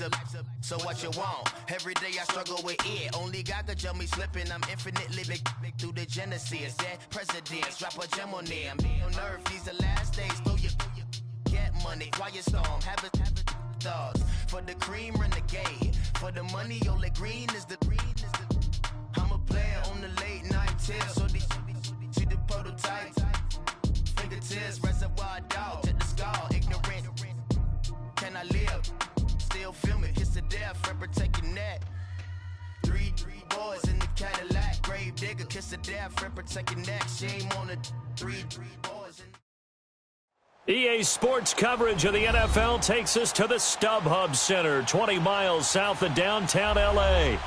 life's a so what you want? Every day I struggle with it. Only God could jump me slipping. I'm infinitely big through the genesis. Dead presidents, drop a gem on them. On earth, these the last days. Throw your get money, quiet storm. Have a thoughts for the cream renegade. For the money, only green is the I'm a player on the late night till. So these see the prototype. Fingertips, reservoir dog. Check the skull, ignorant. Can I live? Still film it, kiss to death, friend protect your neck. Three boys in the Cadillac, grave digger, kiss to death, friend protect your neck. Shame on the three boys in EA Sports coverage of the NFL takes us to the StubHub Center, 20 miles south of downtown L.A.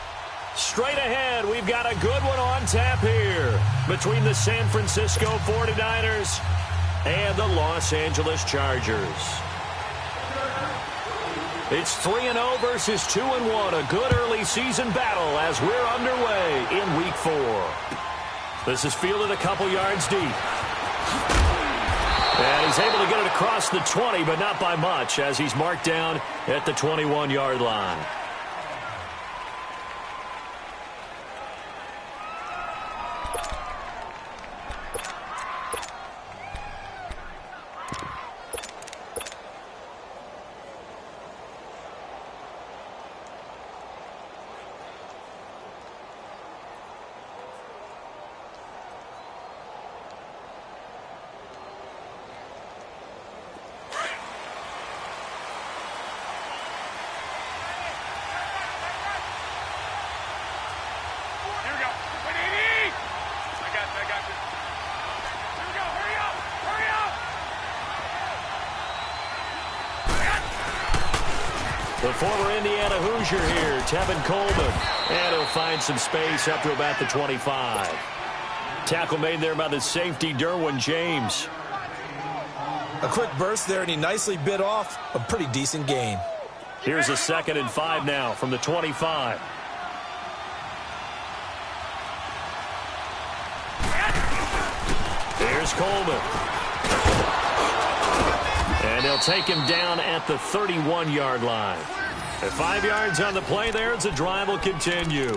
Straight ahead, we've got a good one on tap here between the San Francisco 49ers and the Los Angeles Chargers. It's 3-0 versus 2-1, a good early season battle as we're underway in Week 4. This is fielded a couple yards deep. And he's able to get it across the 20, but not by much, as he's marked down at the 21-yard line. The former Indiana Hoosier here, Tevin Coleman. And he'll find some space up to about the 25. Tackle made there by the safety, Derwin James. A quick burst there, and he nicely bit off a pretty decent gain. Here's a 2nd and 5 now from the 25. Here's Coleman. And they'll take him down at the 31-yard line. At 5 yards on the play there, the drive will continue.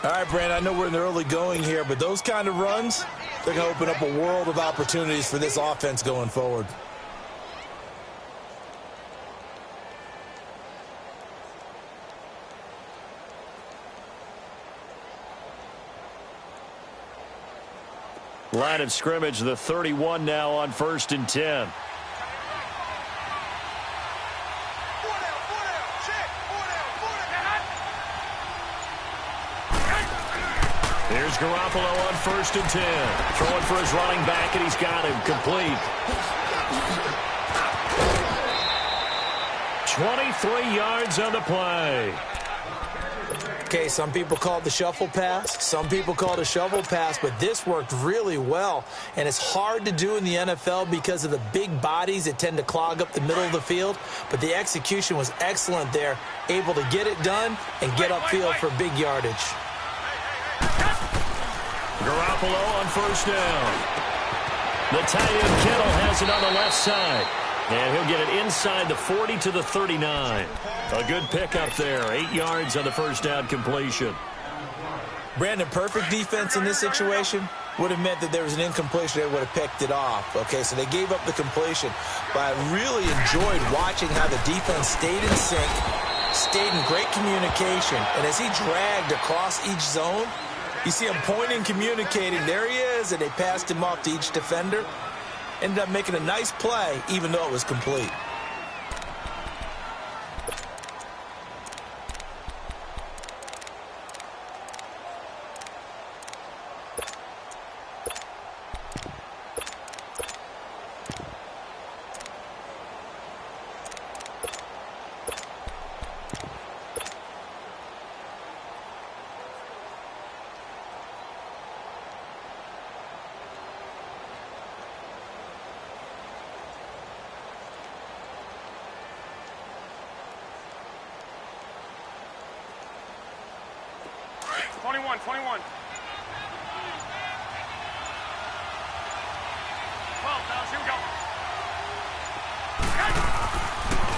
All right, Brandon, I know we're in the early going here, but those kind of runs, they're going to open up a world of opportunities for this offense going forward. Line of scrimmage, the 31 now on 1st and 10. Here's Garoppolo on 1st and 10. Throwing for his running back, and he's got him complete. 23 yards on the play. Okay, some people call it the shuffle pass. Some people call it a shovel pass, but this worked really well. And it's hard to do in the NFL because of the big bodies that tend to clog up the middle of the field. But the execution was excellent there, able to get it done and get upfield for big yardage. Garoppolo on 1st down. The tight end Kittle has it on the left side. And he'll get it inside the 40 to the 39. A good pickup there. 8 yards on the 1st down completion. Brandon, perfect defense in this situation would have meant that there was an incompletion. They would have picked it off. Okay, so they gave up the completion. But I really enjoyed watching how the defense stayed in sync, stayed in great communication. And as he dragged across each zone, you see him pointing, communicating. There he is, and they passed him off to each defender. Ended up making a nice play, even though it was complete.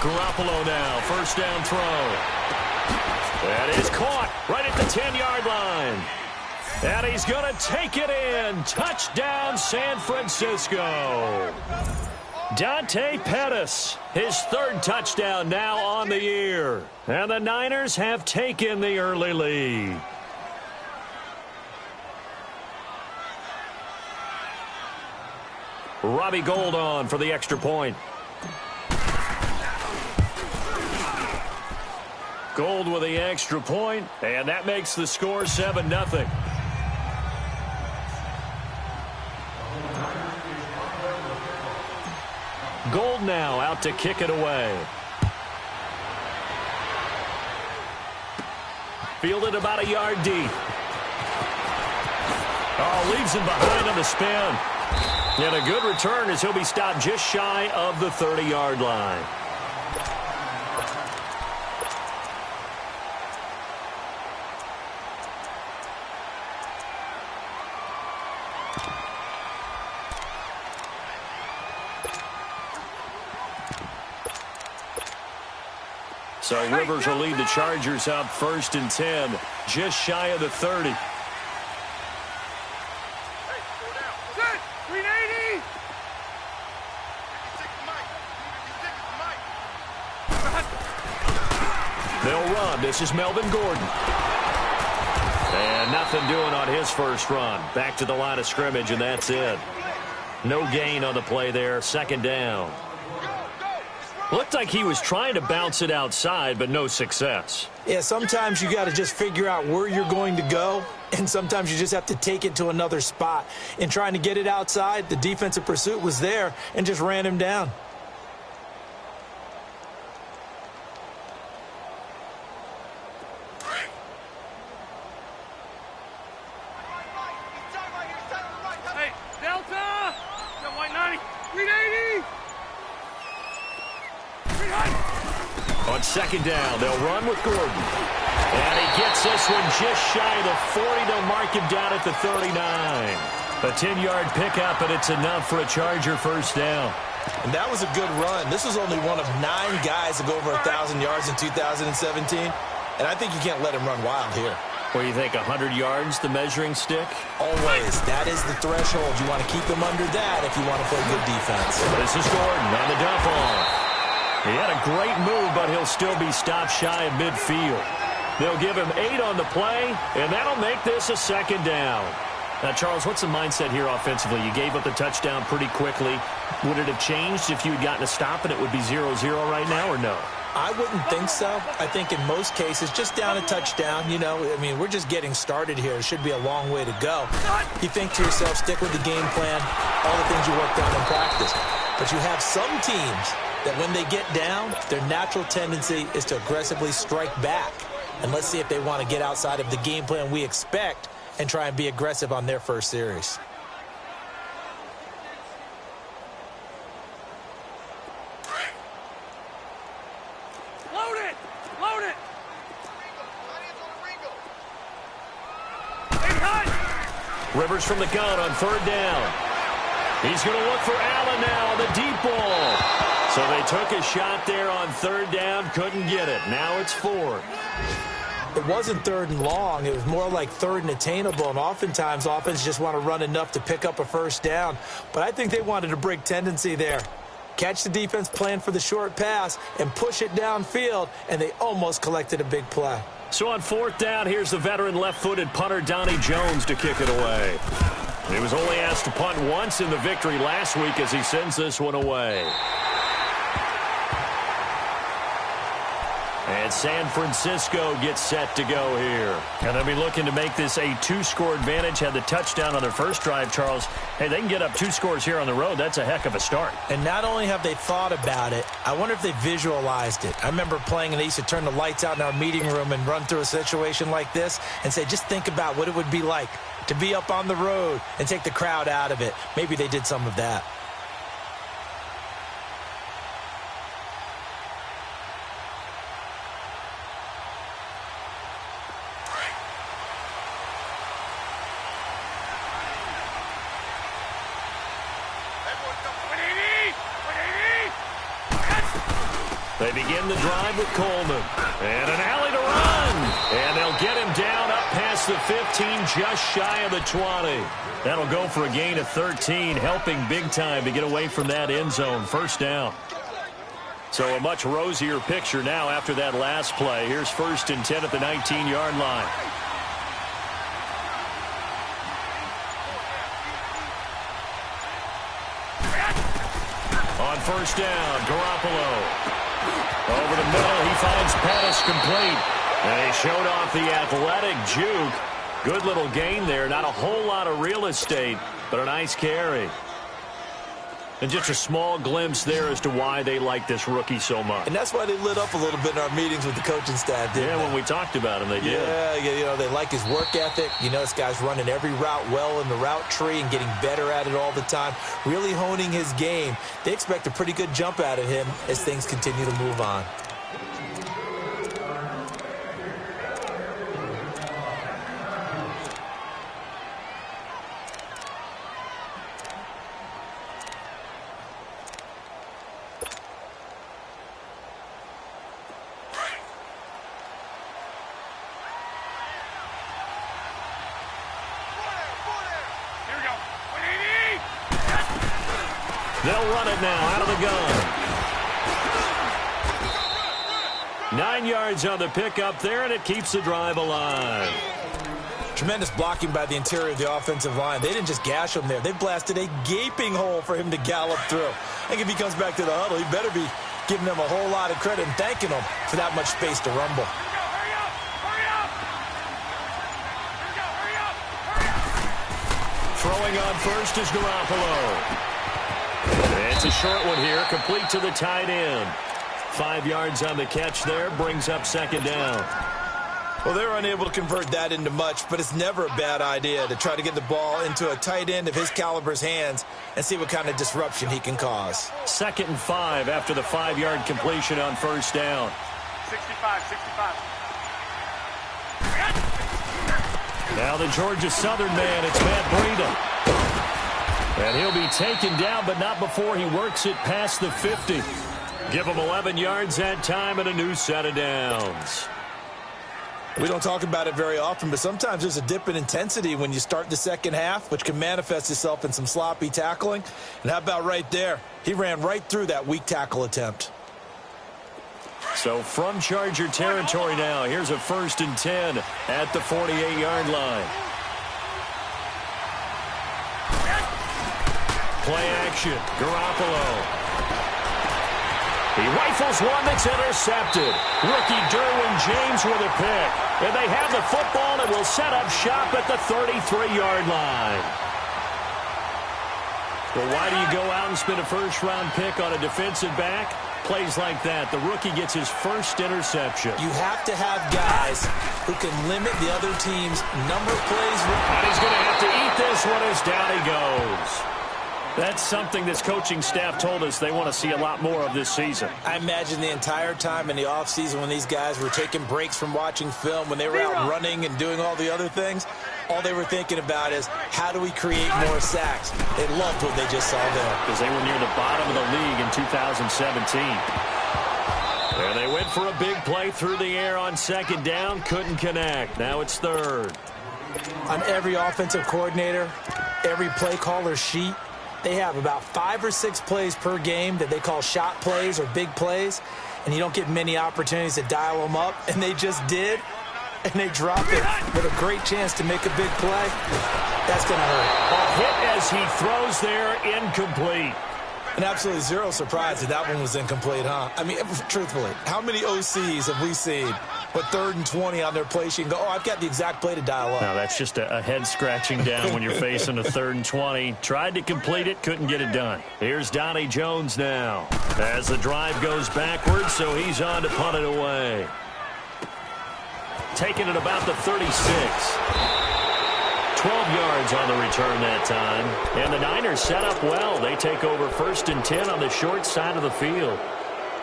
Garoppolo now, first down throw. That is caught right at the 10-yard line. And he's going to take it in. Touchdown, San Francisco. Dante Pettis, his third touchdown now on the year. And the Niners have taken the early lead. Robbie Gould on for the extra point. Gould with the extra point, and that makes the score 7-0. Gould now out to kick it away. Fielded about a yard deep. Oh, leaves him behind on the spin. And a good return as he'll be stopped just shy of the 30-yard line. So Rivers will lead the Chargers up 1st and 10, just shy of the 30. They'll run. This is Melvin Gordon. And nothing doing on his first run. Back to the line of scrimmage, and that's it. No gain on the play there. 2nd down. Looked like he was trying to bounce it outside, but no success. Yeah, sometimes you got to just figure out where you're going to go, and sometimes you just have to take it to another spot. In trying to get it outside, the defensive pursuit was there and just ran him down. On 2nd down, they'll run with Gordon. And he gets this one just shy of the 40. They'll mark him down at the 39. A 10-yard pickup, and it's enough for a Charger first down. And that was a good run. This was only one of 9 guys to go over 1,000 yards in 2017. And I think you can't let him run wild here. What do you think, 100 yards, the measuring stick? Always. That is the threshold. You want to keep him under that if you want to play good defense. This is Gordon on the dump off. He had a great move, but he'll still be stopped shy of midfield. They'll give him 8 on the play, and that'll make this a 2nd down. Now, Charles, what's the mindset here offensively? You gave up the touchdown pretty quickly. Would it have changed if you had gotten a stop and it would be 0-0 right now, or no? I wouldn't think so. I think in most cases, just down a touchdown, you know, I mean, we're just getting started here. It should be a long way to go. You think to yourself, stick with the game plan, all the things you worked on in practice. But you have some teams that when they get down, their natural tendency is to aggressively strike back. And let's see if they want to get outside of the game plan we expect and try and be aggressive on their first series. Load it! Load it! Rivers from the gun on 3rd down. He's going to look for Allen now on the deep ball. So they took a shot there on 3rd down, couldn't get it. Now it's 4th. It wasn't 3rd and long. It was more like 3rd and attainable, and oftentimes offense just want to run enough to pick up a first down. But I think they wanted to break tendency there. Catch the defense plan for the short pass and push it downfield, and they almost collected a big play. So on 4th down, here's the veteran left-footed punter Donnie Jones to kick it away. He was only asked to punt once in the victory last week as he sends this one away. And San Francisco gets set to go here. And they'll be looking to make this a 2-score advantage. Had the touchdown on their first drive, Charles. Hey, they can get up 2 scores here on the road. That's a heck of a start. And not only have they thought about it, I wonder if they visualized it. I remember playing, and they used to turn the lights out in our meeting room and run through a situation like this and say, just think about what it would be like to be up on the road and take the crowd out of it. Maybe they did some of that. They begin the drive with Coleman. And an alley to run. And they'll get him down up past the 15, just shy of the 20. That'll go for a gain of 13, helping big time to get away from that end zone. First down. So a much rosier picture now after that last play. Here's 1st and 10 at the 19-yard line. On first down, Garoppolo. Over the middle, he finds Pettis complete. And he showed off the athletic juke. Good little gain there. Not a whole lot of real estate, but a nice carry. And just a small glimpse there as to why they like this rookie so much. And that's why they lit up a little bit in our meetings with the coaching staff, didn't they? When we talked about him, they did. Yeah, they like his work ethic. You know, this guy's running every route well in the route tree and getting better at it all the time, really honing his game. They expect a pretty good jump out of him as things continue to move on. They'll run it now out of the gun. 9 yards on the pickup there, and it keeps the drive alive. Tremendous blocking by the interior of the offensive line. They didn't just gash him there. They blasted a gaping hole for him to gallop through. I think if he comes back to the huddle, he better be giving them a whole lot of credit and thanking them for that much space to rumble. Throwing on first is Garoppolo. It's a short one here, complete to the tight end. 5 yards on the catch there, brings up second down. Well, they were unable to convert that into much, but it's never a bad idea to try to get the ball into a tight end of his caliber's hands and see what kind of disruption he can cause. 2nd and 5 after the 5-yard completion on first down. 65. Now the Georgia Southern man, it's Matt Breida. And he'll be taken down, but not before he works it past the 50. Give him 11 yards that time and a new set of downs. We don't talk about it very often, but sometimes there's a dip in intensity when you start the second half, which can manifest itself in some sloppy tackling. And how about right there? He ran right through that weak tackle attempt. So from Charger territory now, here's a 1st and 10 at the 48-yard line. Play action, Garoppolo. He rifles one that's intercepted. Rookie Derwin James with a pick. And they have the football and will set up shop at the 33-yard line. Well, why do you go out and spend a first-round pick on a defensive back? Plays like that. The rookie gets his first interception. You have to have guys who can limit the other team's number of plays. And he's going to have to eat this one as down he goes. That's something this coaching staff told us they want to see a lot more of this season. I imagine the entire time in the offseason when these guys were taking breaks from watching film, when they were out running and doing all the other things, all they were thinking about is how do we create more sacks? They loved what they just saw there. Because they were near the bottom of the league in 2017. There they went for a big play through the air on second down. Couldn't connect. Now it's third. On every offensive coordinator, every play caller sheet, they have about 5 or 6 plays per game that they call shot plays or big plays, and you don't get many opportunities to dial them up, and they just did, and they dropped it with a great chance to make a big play. That's going to hurt. A hit as he throws there, incomplete. And absolutely zero surprise that one was incomplete, huh? I mean, truthfully, how many OCs have we seen with 3rd and 20 on their play sheet and go, oh, I've got the exact play to dial up? Now, that's just a head-scratching down when you're facing a 3rd and 20. Tried to complete it, couldn't get it done. Here's Donnie Jones now as the drive goes backwards, so he's on to punt it away. Taking it about the 36. 12 yards on the return that time. And the Niners set up well. They take over 1st and 10 on the short side of the field.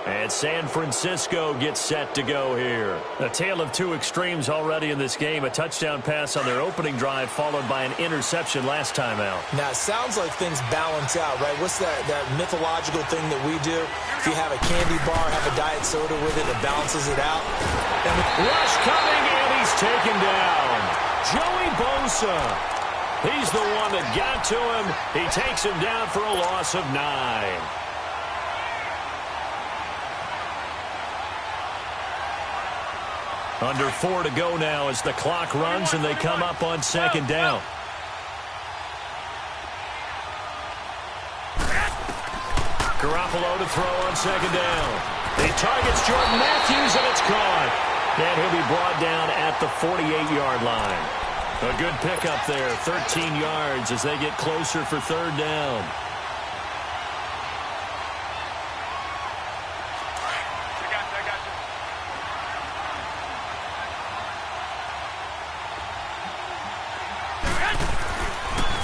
And San Francisco gets set to go here. A tale of two extremes already in this game. A touchdown pass on their opening drive followed by an interception last time out. Now, it sounds like things balance out, right? What's that mythological thing that we do? If you have a candy bar, have a diet soda with it, it balances it out. And rush coming, and he's taken down. Joey Bosa. He's the one that got to him. He takes him down for a loss of 9. Under 4 to go now as the clock runs and they come up on second down. Garoppolo to throw on second down. He targets Jordan Matthews and it's caught. And he'll be brought down at the 48-yard line. A good pickup there, 13 yards as they get closer for third down.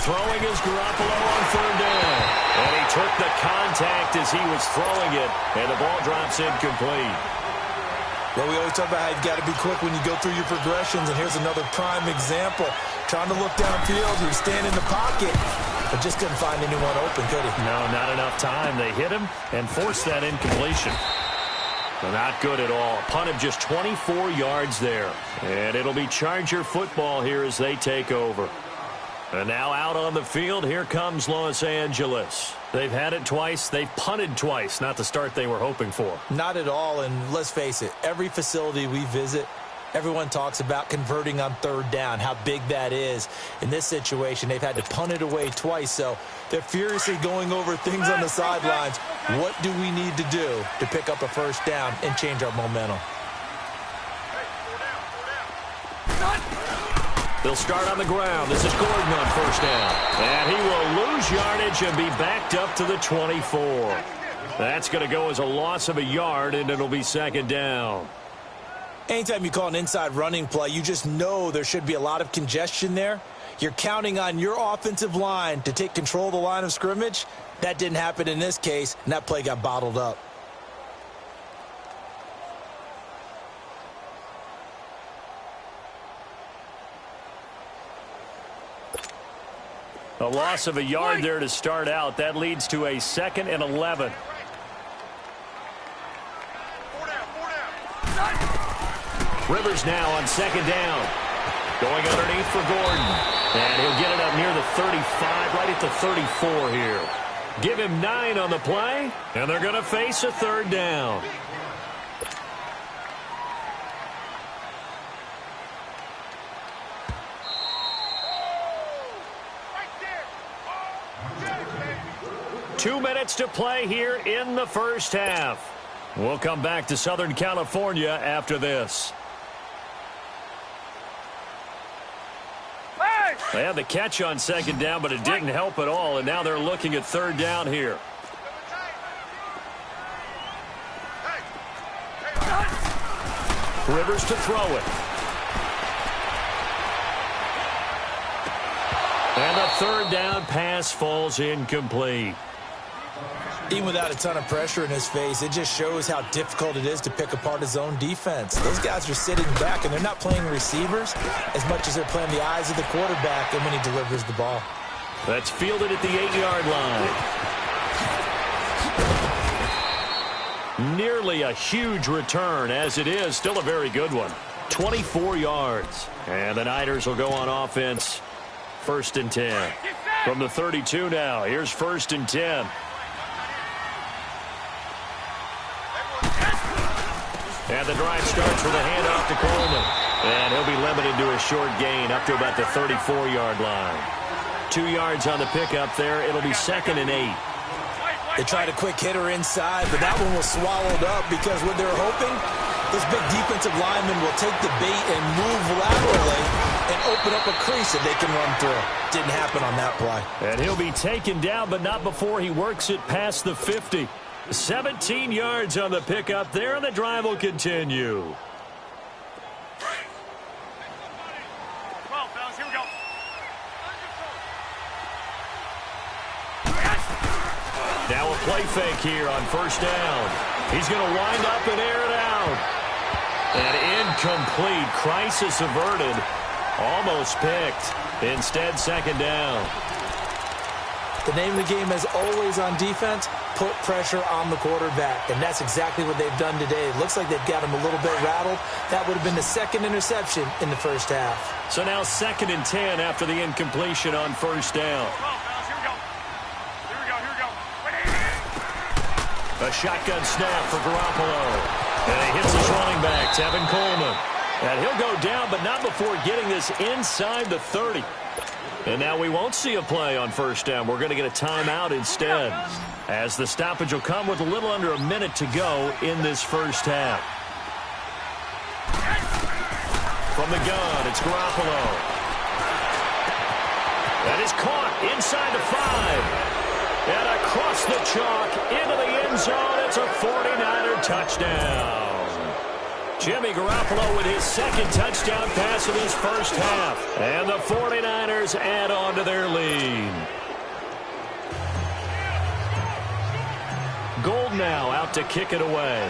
Throwing is Garoppolo on third down. And he took the contact as he was throwing it. And the ball drops incomplete. Well, we always talk about how you've got to be quick when you go through your progressions. And here's another prime example. Trying to look downfield. He was standing in the pocket. But just couldn't find anyone open, could he? No, not enough time. They hit him and forced that incompletion. Not good at all. Punt of just 24 yards there. And it'll be Charger football here as they take over. And now out on the field, here comes Los Angeles. They've had it twice. They've punted twice. Not the start they were hoping for. Not at all, and let's face it, every facility we visit, everyone talks about converting on third down, how big that is. In this situation, they've had to punt it away twice, so they're furiously going over things on the sidelines. What do we need to do to pick up a first down and change our momentum? They'll start on the ground. This is Gordon on first down. And he will lose yardage and be backed up to the 24. That's going to go as a loss of a yard, and it'll be second down. Anytime you call an inside running play, you just know there should be a lot of congestion there. You're counting on your offensive line to take control of the line of scrimmage. That didn't happen in this case, and that play got bottled up. A loss of a yard there to start out. That leads to a 2nd and 11. Rivers now on second down. Going underneath for Gordon. And he'll get it up near the 35, right at the 34 here. Give him 9 on the play, and they're going to face a third down. Two minutes to play here in the first half. We'll come back to Southern California after this. They had the catch on second down, but it didn't help at all, and now they're looking at third down here. Rivers to throw it. And the third down pass falls incomplete. Even without a ton of pressure in his face, it just shows how difficult it is to pick apart his own defense. Those guys are sitting back, and they're not playing receivers as much as they're playing the eyes of the quarterback and when he delivers the ball. That's fielded at the 8-yard line. Nearly a huge return, as it is. Still a very good one. 24 yards. And the Niners will go on offense. 1st and 10. From the 32 now. Here's 1st and 10. And the drive starts with a handoff to Coleman. And he'll be limited to a short gain up to about the 34-yard line. 2 yards on the pickup there. It'll be 2nd and 8. They tried a quick hitter inside, but that one was swallowed up because what they're hoping, this big defensive lineman will take the bait and move laterally and open up a crease that they can run through. Didn't happen on that play. And he'll be taken down, but not before he works it past the 50. 17 yards on the pickup there, and the drive will continue. Now a play fake here on 1st down. He's going to wind up and air it out. An incomplete. Crisis averted. Almost picked. Instead, second down. The name of the game is always on defense, put pressure on the quarterback. And that's exactly what they've done today. It looks like they've got him a little bit rattled. That would have been the second interception in the first half. So now 2nd and 10 after the incompletion on first down. A shotgun snap for Garoppolo. And he hits his running back, Tevin Coleman. And he'll go down, but not before getting this inside the 30. And now we won't see a play on first down. We're going to get a timeout instead, as the stoppage will come with a little under a minute to go in this first half. From the gun, it's Garoppolo. That is caught inside the 5. And across the chalk into the end zone. It's a 49er touchdown. Jimmy Garoppolo with his second touchdown pass of his first half. And the 49ers add on to their lead. Gold now out to kick it away.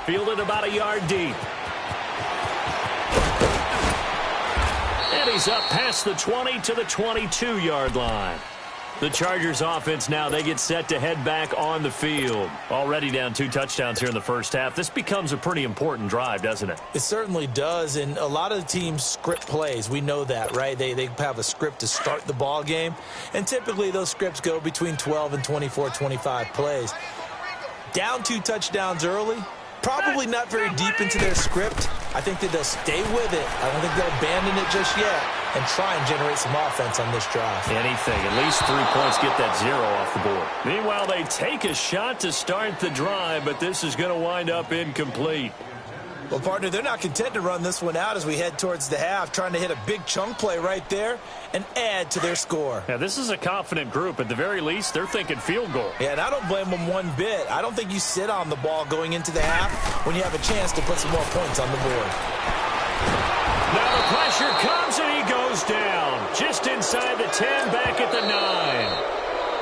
Fielded about a yard deep. And he's up past the 20 to the 22-yard line. The Chargers offense now, they get set to head back on the field. Already down 2 touchdowns here in the first half. This becomes a pretty important drive, doesn't it? It certainly does, and a lot of the teams script plays. We know that, right? They have a script to start the ball game, and typically those scripts go between 12 and 24, 25 plays. Down 2 touchdowns early, probably not very deep into their script. I think that they'll stay with it. I don't think they'll abandon it just yet and try and generate some offense on this drive. Anything. At least 3 points, get that 0 off the board. Meanwhile, they take a shot to start the drive, but this is going to wind up incomplete. Well, partner, they're not content to run this one out as we head towards the half, trying to hit a big chunk play right there and add to their score. Yeah, this is a confident group. At the very least, they're thinking field goal. Yeah, and I don't blame them one bit. I don't think you sit on the ball going into the half when you have a chance to put some more points on the board. Now the pressure comes and he goes down. Just inside the 10, back at the 9.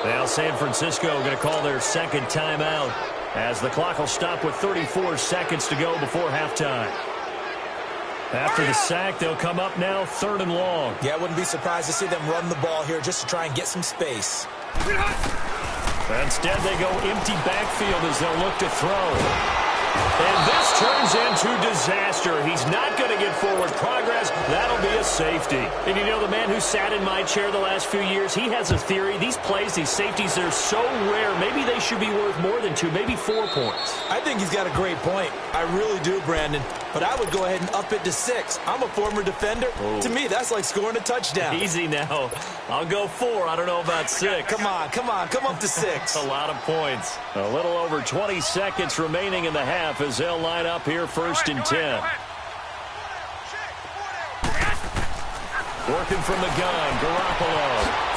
Now San Francisco going to call their second timeout, as the clock will stop with 34 seconds to go before halftime. After the sack, they'll come up now 3rd and long. Yeah, I wouldn't be surprised to see them run the ball here just to try and get some space. Instead, they go empty backfield as they'll look to throw. And this turns into disaster. He's not going to get forward progress. That'll be a safety. And you know, the man who sat in my chair the last few years, he has a theory. These plays, these safeties, they're so rare. Maybe they should be worth more than 2, maybe 4 points. I think he's got a great point. I really do, Brandon. But I would go ahead and up it to 6. I'm a former defender. Oh. To me, that's like scoring a touchdown. Easy now. I'll go 4. I don't know about 6. Come on. Come up to 6. A lot of points. A little over 20 seconds remaining in the half as they'll line up here 1st and 10. Working from the gun, Garoppolo.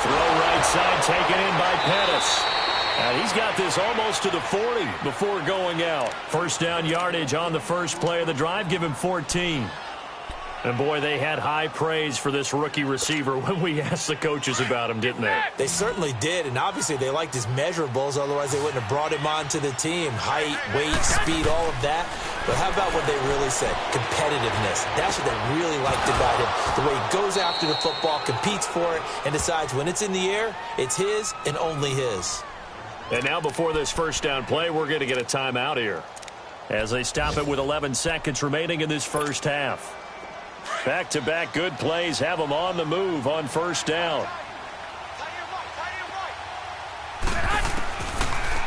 Throw right side, taken in by Pettis. And he's got this almost to the 40 before going out. First down yardage on the first play of the drive. Give him 14. And, boy, they had high praise for this rookie receiver when we asked the coaches about him, didn't they? They certainly did, and obviously they liked his measurables. Otherwise, they wouldn't have brought him onto the team. Height, weight, speed, all of that. But how about what they really said? Competitiveness. That's what they really liked about him. The way he goes after the football, competes for it, and decides when it's in the air, it's his and only his. And now before this first down play, we're going to get a timeout here as they stop it with 11 seconds remaining in this first half. Back-to-back good plays have them on the move on first down.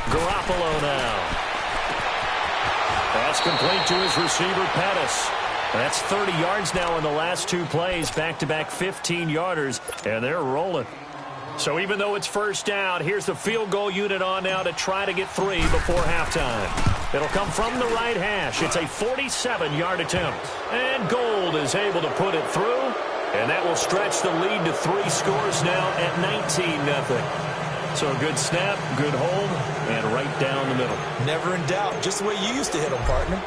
Garoppolo now. That's complete to his receiver, Pettis. That's 30 yards now in the last 2 plays. Back-to-back 15-yarders, and they're rolling. So even though it's first down, here's the field goal unit on now to try to get 3 before halftime. It'll come from the right hash. It's a 47-yard attempt. And Gold is able to put it through. And that will stretch the lead to 3 scores now at 19-0. So a good snap, good hold, and right down the middle. Never in doubt. Just the way you used to hit them, partner.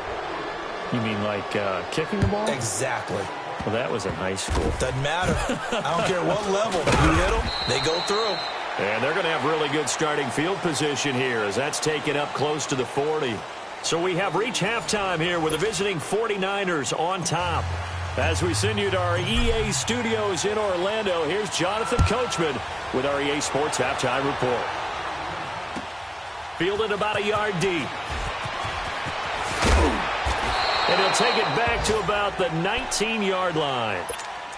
You mean like kicking the ball? Exactly. Well, that was in high school. Doesn't matter. I don't care what level. You hit them, they go through. And they're going to have really good starting field position here as that's taken up close to the 40. So we have reached halftime here with the visiting 49ers on top. As we send you to our EA studios in Orlando, here's Jonathan Coachman with our EA Sports Halftime Report. Fielded about a yard deep. And he'll take it back to about the 19-yard line.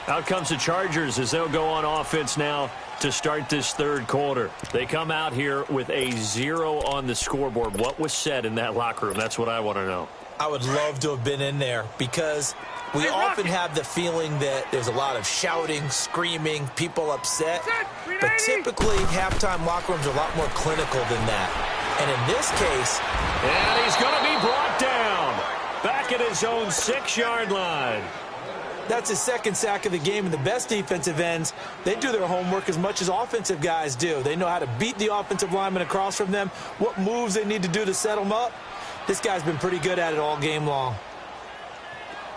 Out comes the Chargers as they'll go on offense now to start this third quarter. They come out here with a 0 on the scoreboard. What was said in that locker room? That's what I want to know. I would love to have been in there because we often have the feeling that there's a lot of shouting, screaming, people upset. But typically, halftime locker rooms are a lot more clinical than that. And in this case... And he's going to be brought down back at his own 6-yard line. That's his second sack of the game, and the best defensive ends, they do their homework as much as offensive guys do. They know how to beat the offensive lineman across from them, what moves they need to do to set them up. This guy's been pretty good at it all game long.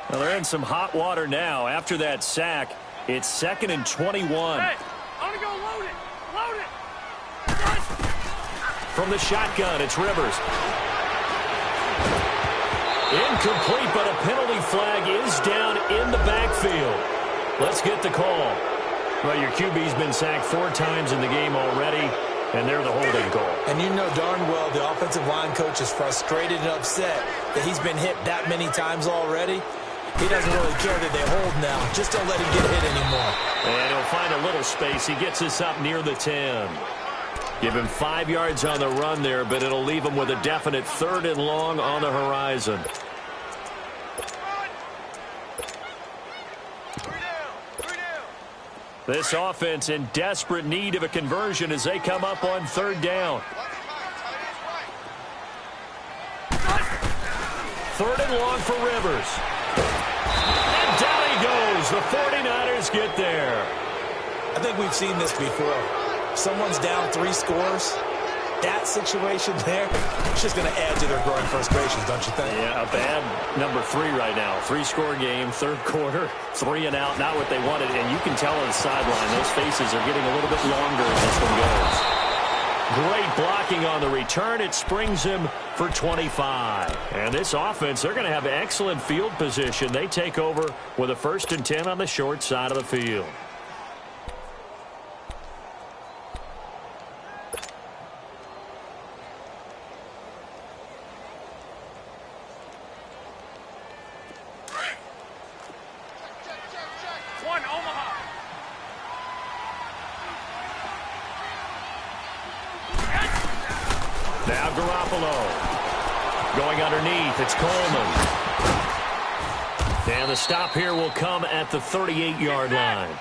Well, they're in some hot water now. After that sack, it's 2nd and 21. Hey, I'm going to go load it. Load it. From the shotgun, it's Rivers. Incomplete, but a penalty flag is down in the backfield. Let's get the call. Well, your QB's been sacked 4 times in the game already, and they're the holding call. And you know darn well the offensive line coach is frustrated and upset that he's been hit that many times already. He doesn't really care that they hold now. Just don't let him get hit anymore. And he'll find a little space. He gets us up near the 10. Give him 5 yards on the run there, but it'll leave him with a definite 3rd and long on the horizon. This offense in desperate need of a conversion as they come up on 3rd down. 3rd and long for Rivers. And down he goes. The 49ers get there. I think we've seen this before. Someone's down 3 scores. That situation there, it's just going to add to their growing frustrations, don't you think? Yeah, a bad number 3 right now. 3-score game, 3rd quarter, 3 and out, not what they wanted. And you can tell on the sideline, those faces are getting a little bit longer as this one goes. Great blocking on the return. It springs him for 25. And this offense, they're going to have excellent field position. They take over with a 1st and 10 on the short side of the field. Now Garoppolo. Going underneath, it's Coleman. And the stop here will come at the 38-yard line.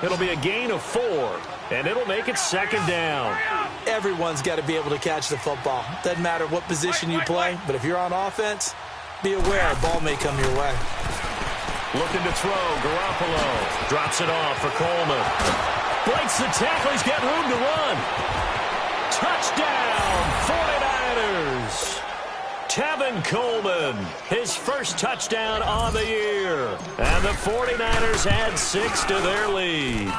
It'll be a gain of 4, and it'll make it 2nd down. Everyone's got to be able to catch the football. Doesn't matter what position you play, but if you're on offense, be aware a ball may come your way. Looking to throw, Garoppolo drops it off for Coleman. Breaks the tackle, he's got room to run. Touchdown, 49ers. Tevin Coleman, his first touchdown on the year. And the 49ers add 6 to their lead.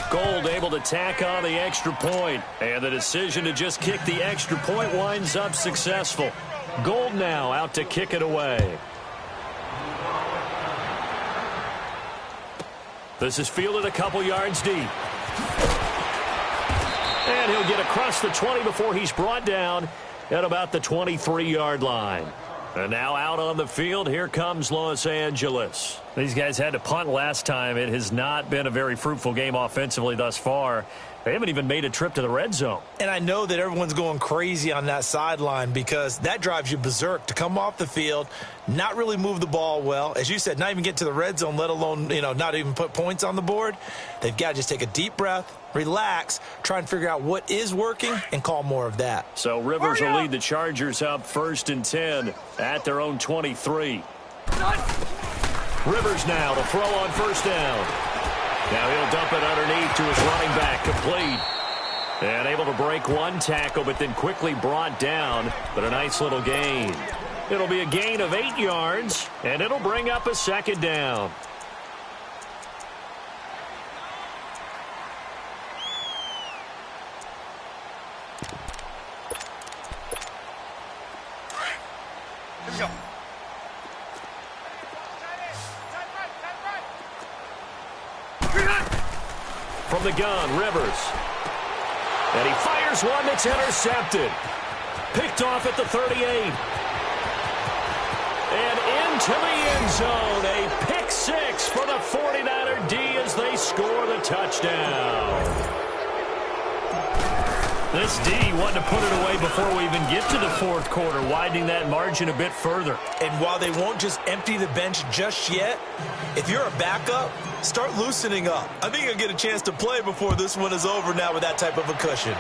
Gold able to tack on the extra point. And the decision to just kick the extra point winds up successful. Gold now out to kick it away. This is fielded a couple yards deep. And he'll get across the 20 before he's brought down at about the 23-yard line. And now out on the field, here comes Los Angeles. These guys had to punt last time. It has not been a very fruitful game offensively thus far. They haven't even made a trip to the red zone. And I know that everyone's going crazy on that sideline because that drives you berserk to come off the field, not really move the ball well. As you said, not even get to the red zone, let alone, not even put points on the board. They've got to just take a deep breath, relax, try and figure out what is working and call more of that. So Rivers will lead the Chargers up 1st and 10 at their own 23. Rivers now to throw on 1st down. Now he'll dump it underneath to his running back, complete. And able to break one tackle, but then quickly brought down, but a nice little gain. It'll be a gain of 8 yards, and it'll bring up a 2nd down. From the gun, Rivers. And he fires one that's intercepted. Picked off at the 38. And into the end zone. A pick six for the 49er D as they score the touchdown. This D wanted to put it away before we even get to the fourth quarter, widening that margin a bit further. And while they won't just empty the bench just yet, if you're a backup, start loosening up. I think you'll get a chance to play before this one is over now with that type of a cushion.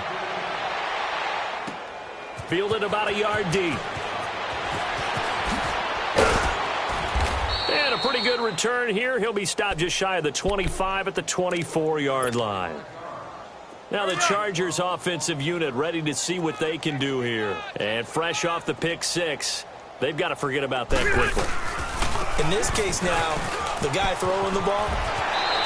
Fielded about a yard deep. And a pretty good return here. He'll be stopped just shy of the 25 at the 24-yard line. Now the Chargers offensive unit ready to see what they can do here. And fresh off the pick six, they've got to forget about that quickly. In this case now, the guy throwing the ball,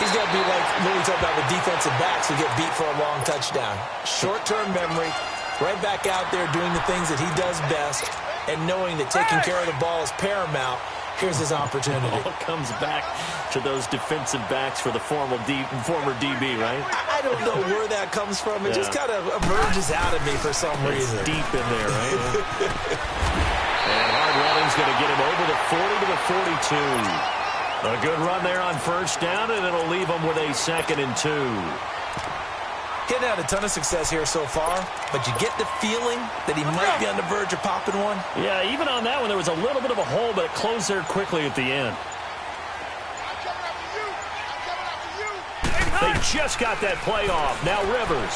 he's got to be like what we talked about with defensive backs who get beat for a long touchdown. Short-term memory, right back out there doing the things that he does best, and knowing that taking care of the ball is paramount. Here's his opportunity. It all comes back to those defensive backs for the former DB, right? I don't know where that comes from. It just kind of emerges out of me for some reason. It's deep in there, right? And hard running's going to get him over the 40 to the 42. A good run there on first down, and it'll leave him with a 2nd and 2. Getting out a ton of success here so far, but you get the feeling that he might be on the verge of popping one. Yeah, even on that one, there was a little bit of a hole, but it closed there quickly at the end. They just got that play off. Now Rivers.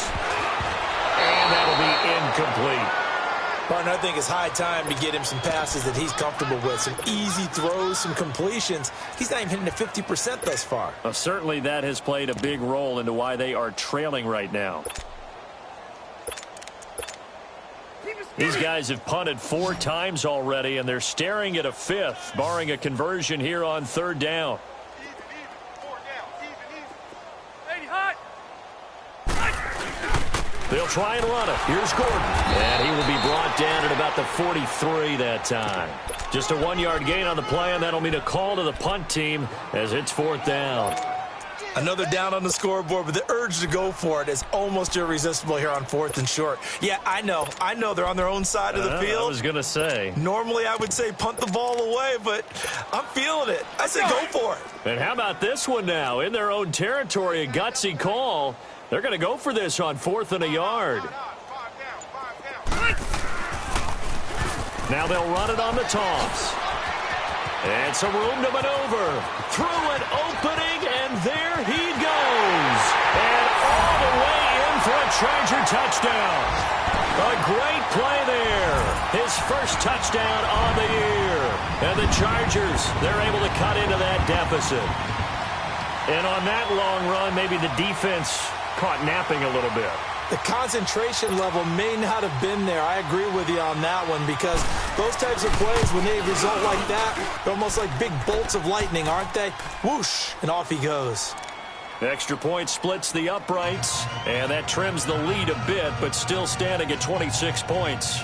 And that'll be incomplete. Partner, I think it's high time to get him some passes that he's comfortable with. Some easy throws, some completions. He's not even hitting the 50% thus far. Well, certainly that has played a big role into why they are trailing right now. These guys have punted 4 times already, and they're staring at a 5th, barring a conversion here on 3rd down. They'll try and run it. Here's Gordon. And he will be brought down at about the 43 that time. Just a 1-yard gain on the play, and that'll mean a call to the punt team as it's 4th down. Another down on the scoreboard, but the urge to go for it is almost irresistible here on 4th and short. Yeah, I know they're on their own side of the field. I was going to say. Normally I would say punt the ball away, but I'm feeling it. I say go for it. And how about this one now? In their own territory, a gutsy call. They're going to go for this on 4th and a yard. Now they'll run it on the toss. And some room to maneuver. Through an opening, and there he goes. And all the way in for a Charger touchdown. A great play there. His first touchdown on the year. And the Chargers, they're able to cut into that deficit. And on that long run, maybe the defense caught napping a little bit. The concentration level may not have been there. I agree with you on that one, because those types of plays, when they result like that, they're almost like big bolts of lightning, aren't they? Whoosh, and off he goes. Extra point splits the uprights, and that trims the lead a bit, but still standing at 26 points.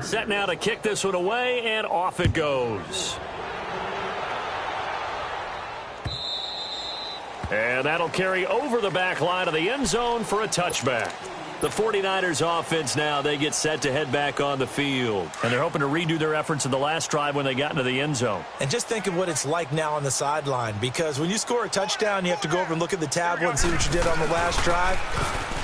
Set now to kick this one away, and off it goes. And that'll carry over the back line of the end zone for a touchback. The 49ers offense now, they get set to head back on the field. And they're hoping to redo their efforts in the last drive when they got into the end zone. And just think of what it's like now on the sideline, because when you score a touchdown, you have to go over and look at the tablet and see what you did on the last drive.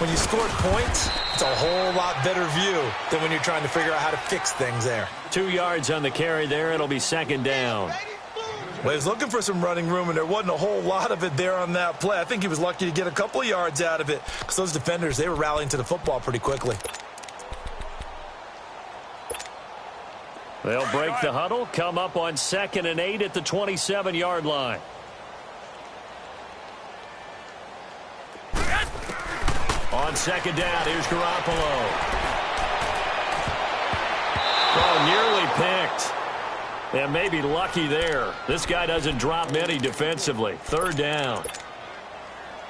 When you scored points, it's a whole lot better view than when you're trying to figure out how to fix things there. 2 yards on the carry there. It'll be 2nd down. Well, he was looking for some running room, and there wasn't a whole lot of it there on that play. I think he was lucky to get a couple of yards out of it, because those defenders, they were rallying to the football pretty quickly. They'll break the huddle, come up on 2nd and 8 at the 27-yard line. On 2nd down, here's Garoppolo. Oh, nearly picked. And maybe lucky there. This guy doesn't drop many defensively. 3rd down.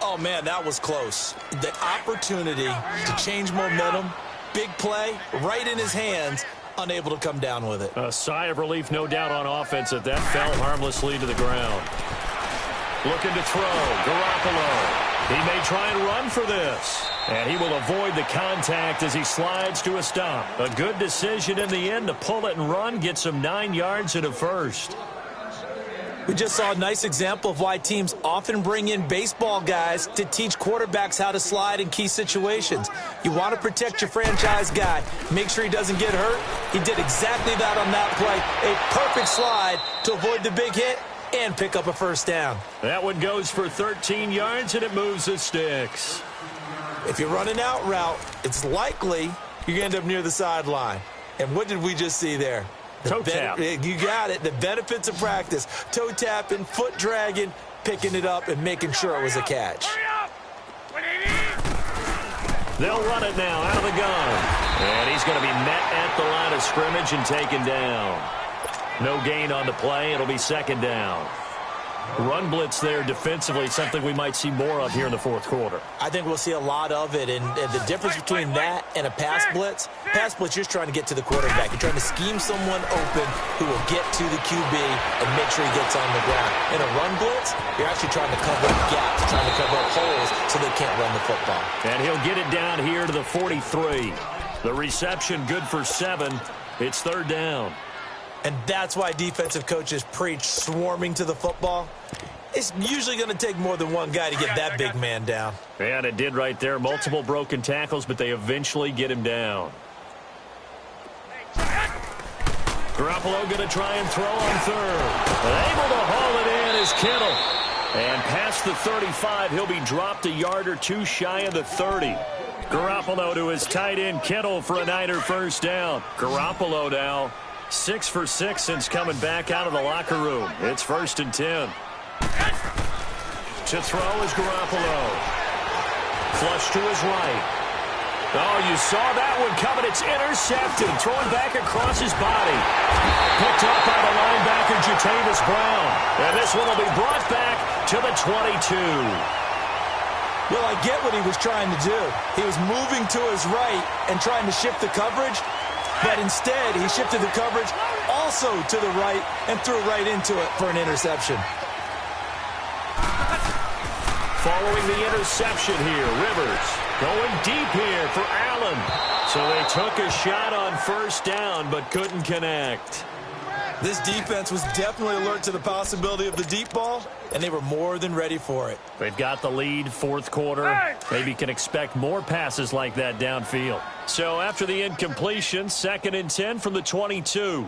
Oh, man, that was close. The opportunity to change momentum, big play, right in his hands. unable to come down with it. A sigh of relief, no doubt, on offense that fell harmlessly to the ground. Looking to throw, Garoppolo. He may try and run for this. And he will avoid the contact as he slides to a stop. A good decision in the end to pull it and run, gets him 9 yards and a first. We just saw a nice example of why teams often bring in baseball guys to teach quarterbacks how to slide in key situations. You want to protect your franchise guy. Make sure he doesn't get hurt. He did exactly that on that play. A perfect slide to avoid the big hit and pick up a first down. That one goes for 13 yards, and it moves the sticks. If you run an out route, it's likely you're going to end up near the sideline. And what did we just see there? Toe tap. You got it. The benefits of practice. Toe tapping, foot dragging, picking it up, and making sure it was a catch. They'll run it now out of the gun. And he's going to be met at the line of scrimmage and taken down. No gain on the play. It'll be second down. Run blitz there defensively, something we might see more of here in the fourth quarter. I think we'll see a lot of it, and the difference between that and a pass blitz, you're just trying to get to the quarterback. You're trying to scheme someone open who will get to the QB and make sure he gets on the ground. In a run blitz, you're actually trying to cover up gaps, trying to cover up holes so they can't run the football. And he'll get it down here to the 43. The reception good for 7. It's third down. And that's why defensive coaches preach swarming to the football. It's usually going to take more than one guy to get that big man down. And it did right there. Multiple broken tackles, but they eventually get him down. Garoppolo going to try and throw on third. But able to haul it in is Kittle. And past the 35, he'll be dropped a yard or two shy of the 30. Garoppolo to his tight end Kittle for a Niner first down. Garoppolo now 6 for 6 since coming back out of the locker room. It's 1st and 10. To throw is Garoppolo. Flush to his right. Oh, you saw that one coming. It's intercepted. Throwing back across his body. Picked up by the linebacker, Jatavis Brown. And this one will be brought back to the 22. Well, I get what he was trying to do. He was moving to his right and trying to shift the coverage. But instead, he shifted the coverage also to the right and threw right into it for an interception. Following the interception here, Rivers going deep here for Allen. So they took a shot on first down but couldn't connect. This defense was definitely alert to the possibility of the deep ball, and they were more than ready for it. They've got the lead, fourth quarter. Maybe can expect more passes like that downfield. So after the incompletion, 2nd and 10 from the 22.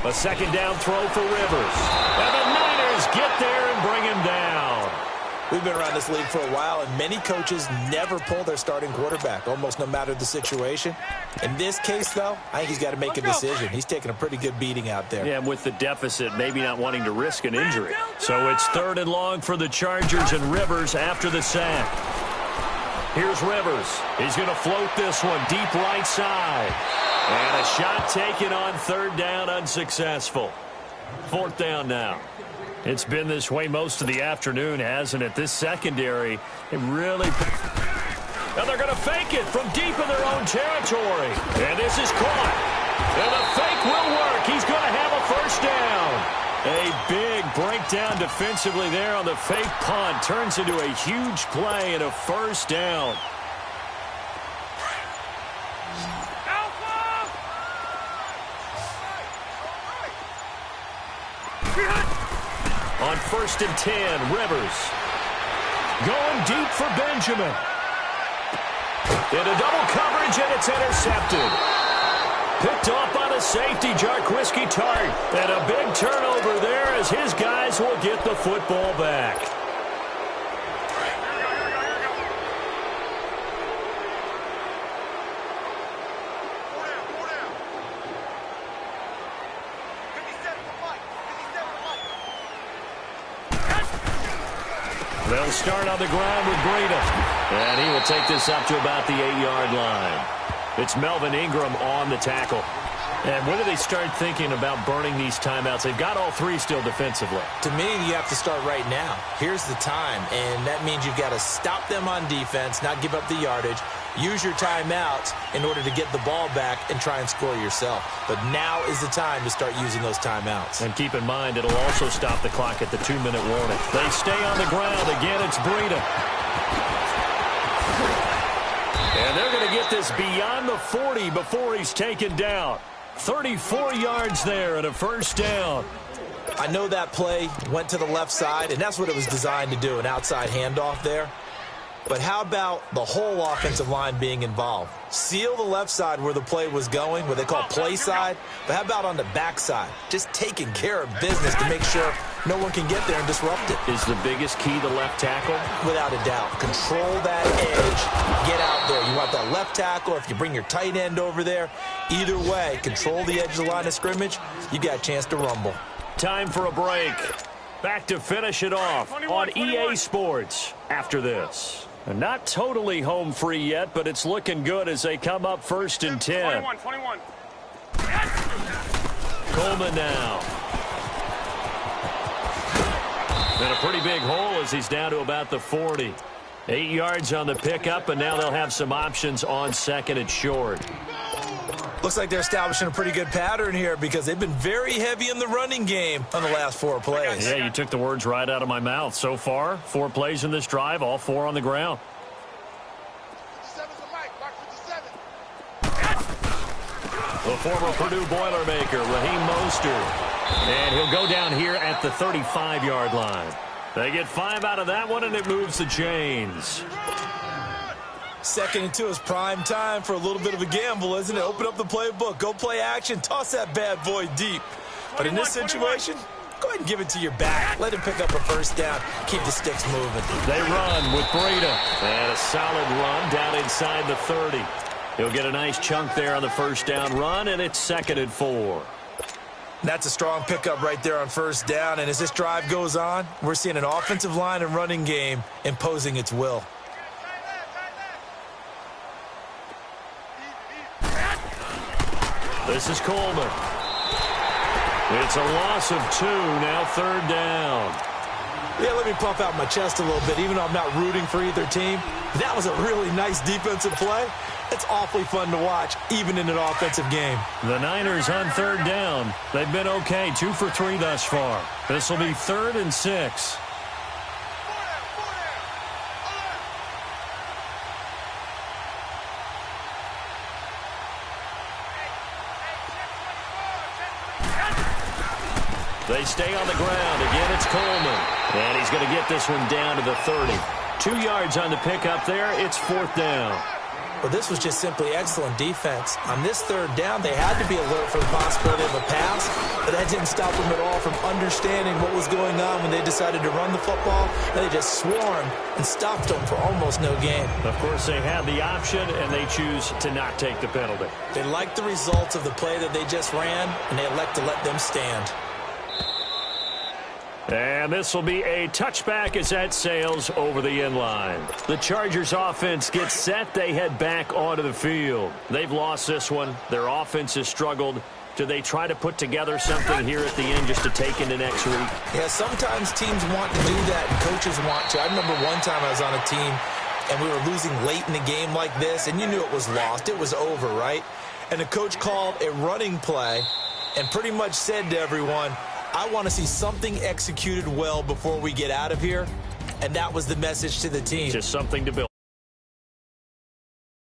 A second down throw for Rivers. And the Niners get there and bring him down. We've been around this league for a while, and many coaches never pull their starting quarterback, almost no matter the situation. In this case, though, I think he's got to make a decision. He's taking a pretty good beating out there. Yeah, and with the deficit, maybe not wanting to risk an injury. So it's 3rd and long for the Chargers and Rivers after the sack. Here's Rivers. He's going to float this one deep right side. And a shot taken on 3rd down, unsuccessful. 4th down now. It's been this way most of the afternoon, hasn't it? This secondary, it really... Now they're going to fake it from deep in their own territory. And this is caught. And the fake will work. He's going to have a first down. A big breakdown defensively there on the fake punt. Turns into a huge play and a first down. On 1st and 10, Rivers going deep for Benjamin. Into double coverage, and it's intercepted. Picked off by the safety, Jarquiski Tart. And a big turnover there as his guys will get the football back. They'll start on the ground with Breida. And he will take this up to about the 8-yard line. It's Melvin Ingram on the tackle. And when do they start thinking about burning these timeouts? They've got all 3 still defensively. To me, you have to start right now. Here's the time, and that means you've got to stop them on defense, not give up the yardage. use your timeouts in order to get the ball back and try and score yourself. But now is the time to start using those timeouts. And keep in mind, it'll also stop the clock at the 2-minute warning. They stay on the ground. Again, it's Breida. And they're going to get this beyond the 40 before he's taken down. 34 yards there and a first down. I know that play went to the left side, and that's what it was designed to do, an outside handoff there. But how about the whole offensive line being involved? Seal the left side where the play was going, what they call play side. But how about on the back side? Just taking care of business to make sure no one can get there and disrupt it. Is the biggest key the left tackle? Without a doubt. Control that edge. Get out there. You want that left tackle, or if you bring your tight end over there, either way, control the edge of the line of scrimmage, you got a chance to rumble. Time for a break. Back to finish it off on EA Sports after this. Not totally home free yet, but it's looking good as they come up 1st and 10. 21. Coleman now. And a pretty big hole as he's down to about the 40. 8 yards on the pickup, and now they'll have some options on 2nd and short. Looks like they're establishing a pretty good pattern here because they've been very heavy in the running game on the last 4 plays. Yeah, you took the words right out of my mouth. So far, 4 plays in this drive, all 4 on the ground. The former Purdue Boilermaker, Raheem Mostert. And he'll go down here at the 35-yard line. They get 5 out of that one, and it moves the chains. 2nd and 2 is prime time for a little bit of a gamble, isn't it? Open up the playbook, go play action, toss that bad boy deep. But in this situation, go ahead and give it to your back. Let him pick up a first down. Keep the sticks moving. They run with Breida. And a solid run down inside the 30. He'll get a nice chunk there on the first down run, and it's 2nd and 4. That's a strong pickup right there on first down. And as this drive goes on, we're seeing an offensive line and running game imposing its will. This is Coleman. It's a loss of 2, now 3rd down. Yeah, let me pump out my chest a little bit, even though I'm not rooting for either team. That was a really nice defensive play. It's awfully fun to watch, even in an offensive game. The Niners on 3rd down. They've been okay, 2 for 3 thus far. This will be 3rd and 6. They stay on the ground. Again, it's Coleman. And he's going to get this one down to the 30. 2 yards on the pickup there. It's 4th down. Well, this was just simply excellent defense. On this 3rd down, they had to be alert for the possibility of a pass, but that didn't stop them at all from understanding what was going on when they decided to run the football, and they just swarmed and stopped them for almost no gain. Of course, they had the option, and they choose to not take the penalty. They liked the results of the play that they just ran, and they elect to let them stand. And this will be a touchback as that sails over the inline. The Chargers offense gets set. They head back onto the field. They've lost this one. Their offense has struggled. Do they try to put together something here at the end just to take into next week? Yeah, sometimes teams want to do that and coaches want to. I remember one time I was on a team and we were losing late in the game like this, and you knew it was lost. It was over, right? And the coach called a running play and pretty much said to everyone, I want to see something executed well before we get out of here. And that was the message to the team. Just something to build.